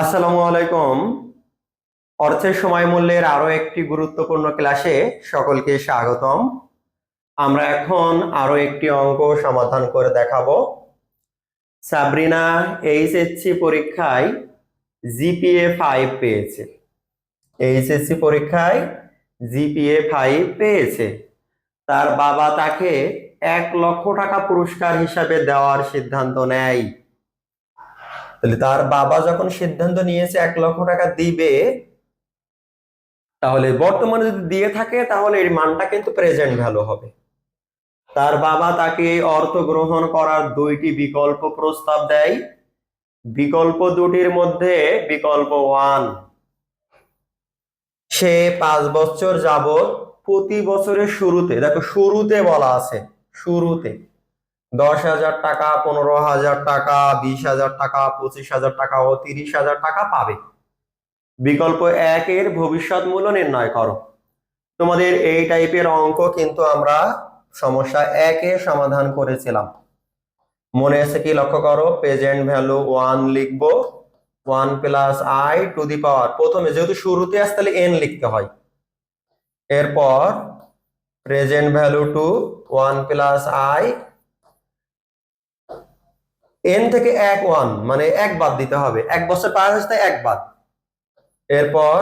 আসসালামু আলাইকুম। অর্থের সময় মূল্যের আরো একটি গুরুত্বপূর্ণ ক্লাসে সকলকে স্বাগতম। আমরা এখন আরো একটি অঙ্ক সমাধান করে দেখাবো। সাবরিনা এইচএসসি পরীক্ষায় জিপিএ 5 পেয়েছে। এইচএসসি পরীক্ষায় জিপিএ 5 পেয়েছে। তার বাবা তাকে 1 লক্ষ টাকা পুরস্কার হিসাবে দেওয়ার সিদ্ধান্ত নেয়। তাহলে তার বাবা যখন সিদ্ধান্ত নিয়েছে 1 লক্ষ টাকা দিবে, তাহলে বর্তমানে যদি দিয়ে থাকে তাহলে এর মানটা কিন্তু প্রেজেন্ট ভ্যালু হবে। তার বাবা তাকে অর্থ গ্রহণ করার দুইটি বিকল্প প্রস্তাব দেয়। বিকল্প দুটির মধ্যে বিকল্প 1, সে 5 বছর যাবত প্রতি বছরের শুরুতে, দেখো শুরুতে বলা আছে, শুরুতে 10,000 টাকা, 15,000 টাকা, 20,000 টাকা, 25,000 টাকা ও 30,000 টাকা পাবে। বিকল্প 1 এর ভবিষ্যৎ মূল্য নির্ণয় করো। তোমাদের এই টাইপের অঙ্ক কিন্তু আমরা সমস্যা 1 এ সমাধান করেছিলাম। মনে আছে কি? লক্ষ্য করো, প্রেজেন্ট ভ্যালু 1 লিখবো, 1 plus I to the power, প্রথমে যেহেতু শুরুতে আসে তাহলে n লিখতে হয়। এরপর present value to 1 plus I, n থেকে 1 মানে 1 বাদ দিতে হবে, 1 বছর পার হচ্ছে 1 বাদ। এরপর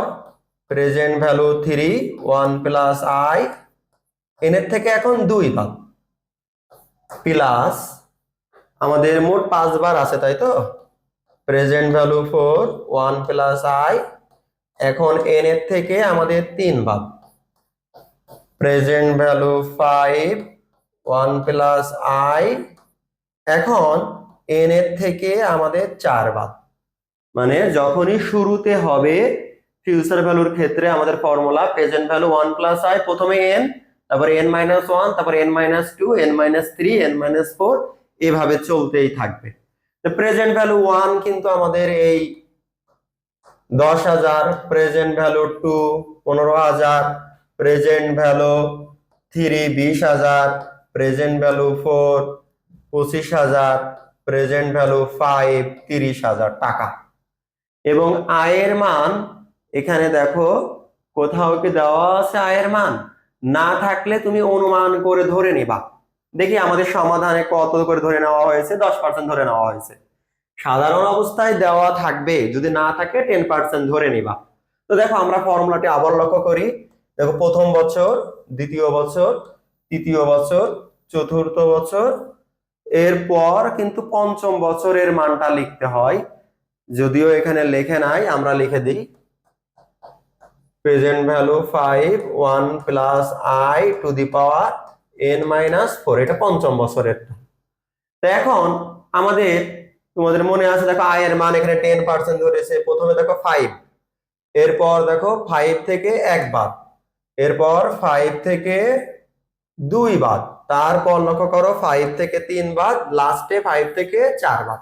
present value 3, 1 plus I, n এর থেকে এখন 2 বাদ, প্লাস আমাদের মোট 5 বার আছে, তাই তো? প্রেজেন্ট ভ্যালু 4, 1 প্লাস আই, এখন n এর থেকে আমাদের 3 বাদ, প্রেজেন্ট ভ্যালু 5, 1 প্লাস আই, এখন n এর থেকে আমাদের 4 বাদ। মানে যখনই শুরুতে হবে ফিউচার ভ্যালুর ক্ষেত্রে আমাদের formula present value 1 plus I, প্রথমে n, তারপর n-1, তারপর n-2, n-3, n-4, এভাবে চলতেই থাকবে। প্রেজেন্ট ভ্যালু 1 কিন্তু আমাদের এই 10,000, present value 2 15,000, present value 3 20,000, present value 4 25,000, present value 5 30,000 টাকা। এবং আয়ের মান এখানে দেখো কোথাও কি দেওয়া আছে আয়ের মান? না থাকলে তুমি অনুমান করে ধরে নিবা। দেখি আমাদের সমাধানে কত করে ধরে নেওয়া হয়েছে, 10% ধরে নেওয়া হয়েছে। সাধারণ অবস্থায় দেওয়া থাকবে, যদি না থাকে 10% ধরে নিবা। তো দেখো আমরা ফর্মুলাটি আবার লক্ষ্য করি। দেখো প্রথম বছর, দ্বিতীয় বছর, তৃতীয় বছর, চতুর্থ বছর, এরপর কিন্তু পঞ্চম বছরের মানটা লিখতে হয়। যদিও এখানে লেখে নাই, আমরা লিখে দিই present value 5, 1 plus I to the power n-4, এটা পঞ্চম বছরের। তো এখন আমাদের, তোমাদের মনে আছে দেখো আয়ের মান এখানে 10% ধরেছে। প্রথমে দেখো 5, এরপর দেখো 5 থেকে 1 বাদ, এরপর 5 থেকে 2 বাদ, তারপর লক্ষ্য করো 5 থেকে 3 বাদ, লাস্টে 5 থেকে 4 বাদ।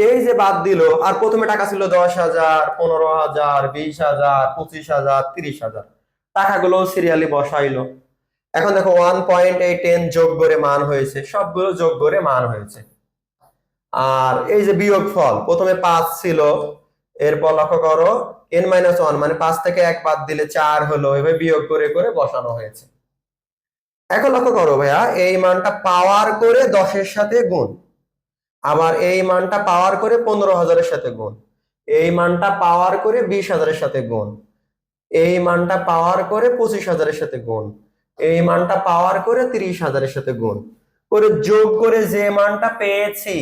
এই যে বাদ দিল, আর প্রথমে টাকা ছিল 10,000, 15,000, 20,000, 25,000, 30,000, টাকাগুলো সিরিয়ালি বসাইলো। এখন দেখো 1.8n যোগ করে মান হয়েছে, সবগুলো যোগ করে মান হয়েছে। আর এই যে বিয়োগ ফল, প্রথমে 5 ছিল, এরপর লক্ষ্য করো n-1 মানে 5 থেকে 1 বাদ দিলে 4 হলো, এভাবে বিয়োগ করে করে বসানো হয়েছে। এখন লক্ষ্য করো ভাইয়া, এই মানটা পাওয়ার করে 10-এর সাথে গুণ, আবার এই মানটা পাওয়ার করে 15,000-এর সাথে গুণ, এই মানটা পাওয়ার করে 20,000-এর সাথে গুণ, এই মানটা পাওয়ার করে 25,000-এর সাথে গুণ, এই মানটা পাওয়ার করে 30,000-এর সাথে গুণ করে যোগ করে যে মানটা পেয়েছি,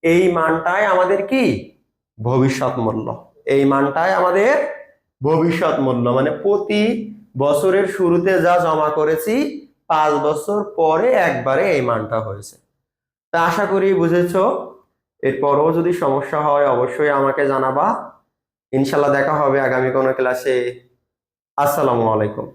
এই মানটাই আমাদের কি? ভবিষ্যৎ মূল্য। এই মানটাই আমাদের ভবিষ্যৎ মূল্য, মানে প্রতি বছরের শুরুতে যা জমা করেছি 5 বছর পরে একবারে এই মানটা হয়েছে। তা আশা করি বুঝেছো। এরপরও যদি সমস্যা হয় অবশ্যই আমাকে জানাবা। ইনশাল্লাহ দেখা হবে আগামী কোনো ক্লাসে। আসসালামু আলাইকুম।